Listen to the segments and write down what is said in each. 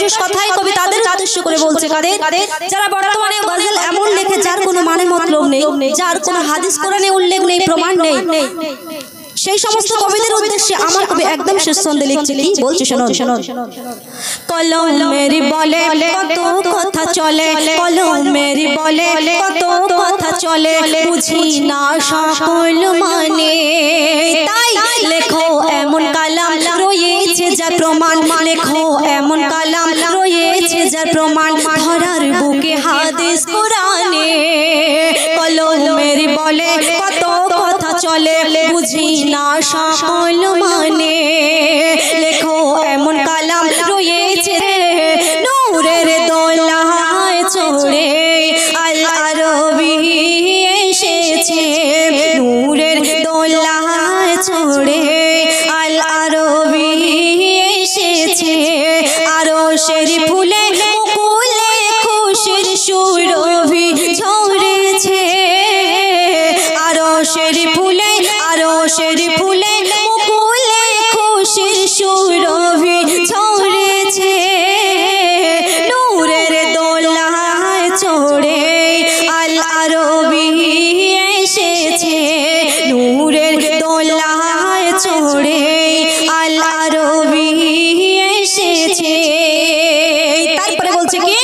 শেষ কথাই কবি তাদের উদ্দেশ্য করে বলছে, কাদের? যারা বর্তমানে গজল এমন লেখে যার কোনো মানে মতলব নেই, যার কোনো হাদিস কোরআনে উল্লেখ নেই, প্রমাণ নেই, সেই সমস্ত কবিদের উদ্দেশ্যে আমার কবি একদম শেষ ছন্দে লিখছে। কি বলছে শুনুন। কলমের বলে কত কথা চলে, কলমের বলে কত কথা চলে, বুঝি না সকল মানে, তাই লেখো এমন কালাম রয়েছে যার প্রমাণ, লেখো এমন কালাম রয়েছে যার প্রমাণ, ধরার বুকে হাদিস কোরআনে। কলমের বলে কত কথা চলে, বুঝি না সকল মানে, লেখো এমন কালাম রয়েছে নূরের দোলায় চড়ে আল আরবি এসেছে, নূরের দোলায় চড়ে আল আরবি এসেছে, আরশের ফুলে মুকুলে খুশির সুরভি ঝরেছে, আরশের ফুলে মুকুলে খুশির সুরভি ঝরেছে, নূরের দোলায় চড়ে আল আরবি এসেছে, নূরের দোলায় চড়ে আল আরবি এসেছে। তারপরে বলছে কি,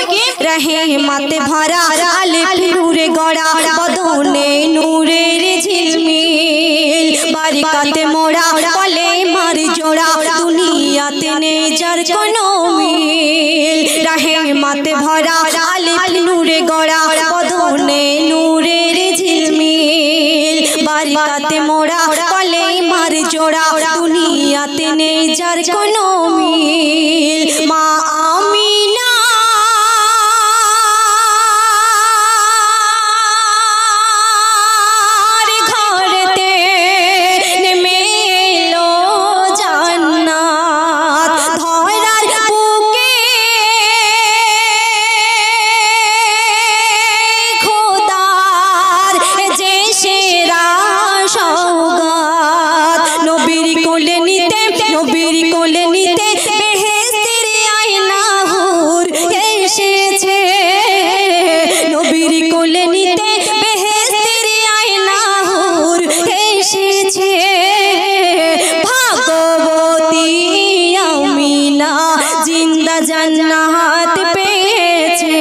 রহমতে ভরা আলিফ নূরে গড়া, বদনে নূরের ঝিলমিল, বারিকাতে মোড়া বলে মার জোড়া, দুনিয়াতে নেই যার কোনো মিল, রহমতে ভরা আলিফ নূরে গড়া, বদনে নূরের ঝিলমিল, বারিকাতে মোড়া বলে মার জোড়া, দুনিয়াতে নেই যার কোনো মিল, মা আমিনা জান্নাত পেয়েছে,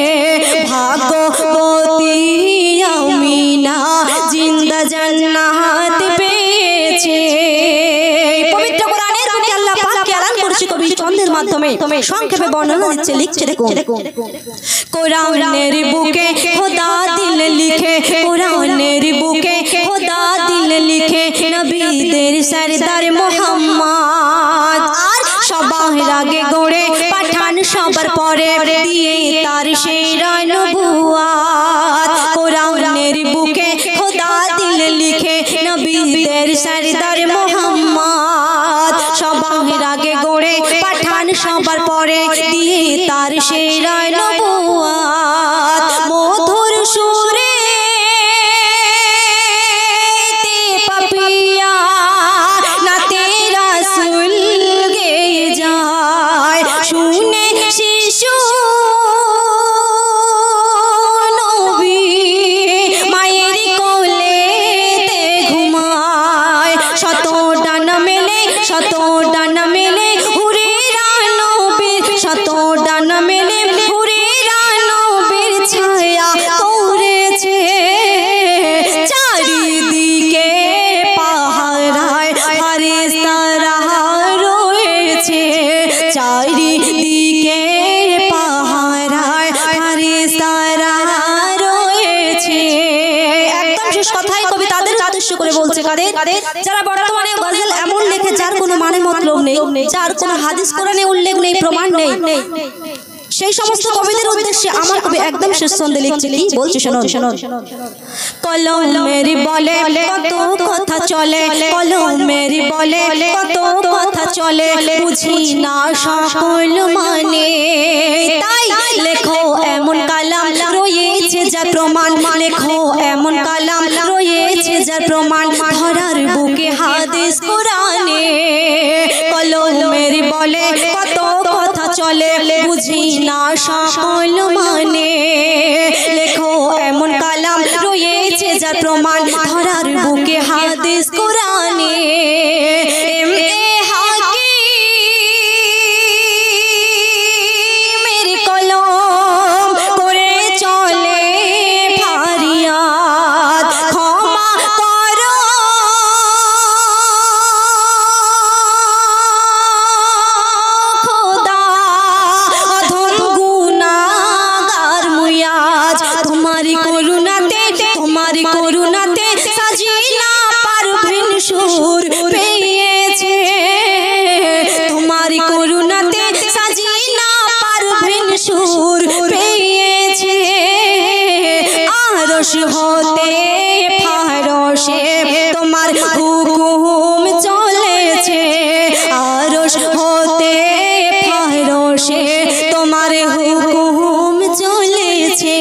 ভাগ্যবতী আমিনা জিন্দা জান্নাত পেয়েছে। পবিত্র কোরআনের প্রতি আল্লাহ পাক এলান করেছে কবি ছন্দের মাধ্যমে, সংক্ষেপে বর্ণনা দিচ্ছে, লিখছে দেখুন। কোরআনের বুকে খোদা দিল লিখে, কোরআনের বুকে খোদা দিল লিখে, নবীদের সরদার মুহাম্মদ, আর সবার আগে গড়ে পাঠান সবার পরে দিয়ে তার সেরা নবুয়াত, কোরআনের বুকে খোদা দিল লিখে, নবীদের সরদার মুহাম্মদ, সবার আগে গড়ে পাঠান সবার পরে দিয়ে তার সেরা নবুয়াত, মধুর সুরে পাপিয়া নাতে রাসূল গেয়ে যায়, শুনে শিশু নবী মায়ের কোলেতে ঘুমায়, শত ডানা মেলে হুরেরা নবীর, শত ডানা মেলে হুরেরা নবীর ছায়া করেছে, চারিদিকে পাহারায় ফারেস্তারা রয়েছে, চারিদিকে পাহারায় ফারেস্তারা রয়েছে। একদম শেষ কথাই কবি তাদের উদ্দেশ্য করে বলছে, কাদের? যারা বর্তমানে গজল এমন লেখে যার কোনো মানে মতলব নেই, যার কোনো হাদিস কোরআনে উল্লেখ নেই, প্রমাণ নেই, সেই সমস্ত কবিদের উদ্দেশ্যে আমার কবি একদম শেষ ছন্দে লিখছে। কি বলছে শুনুন। কলমের বলে কত কথা চলে, কলমের বলে কত কথা চলে, বুঝি না সকল মানে, তাই লেখো এমন কালাম রয়েছে যার প্রমাণ, লেখো এমন কালাম রয়েছে যার প্রমাণ, ধরার বুকে হাদিস কোরআনে। কলমের বলে কত কথা চলে বুঝি না সকল মানে লেখো এমন কালাম রয়েছে যার প্রমাণ ধরার বুকে হাদিস কোরআনে করুণাতে সাজিনা পারভিন সুর পেয়েছে তোমারি করুণাতে সাজিনা পারভিন সুর পেয়েছে আরশ হতে ফারশে তোমার হুকুম চলেছে আরশ হতে ফারশে তোমার হুকুম চলেছে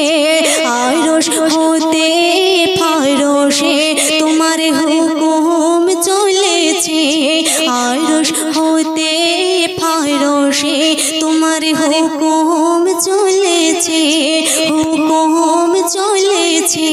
আরশ হতে ফারশে তোমার হুকুম চলেছে আরশ হতে ফারশে তোমার হুকুম চলেছে হুকুম চলেছে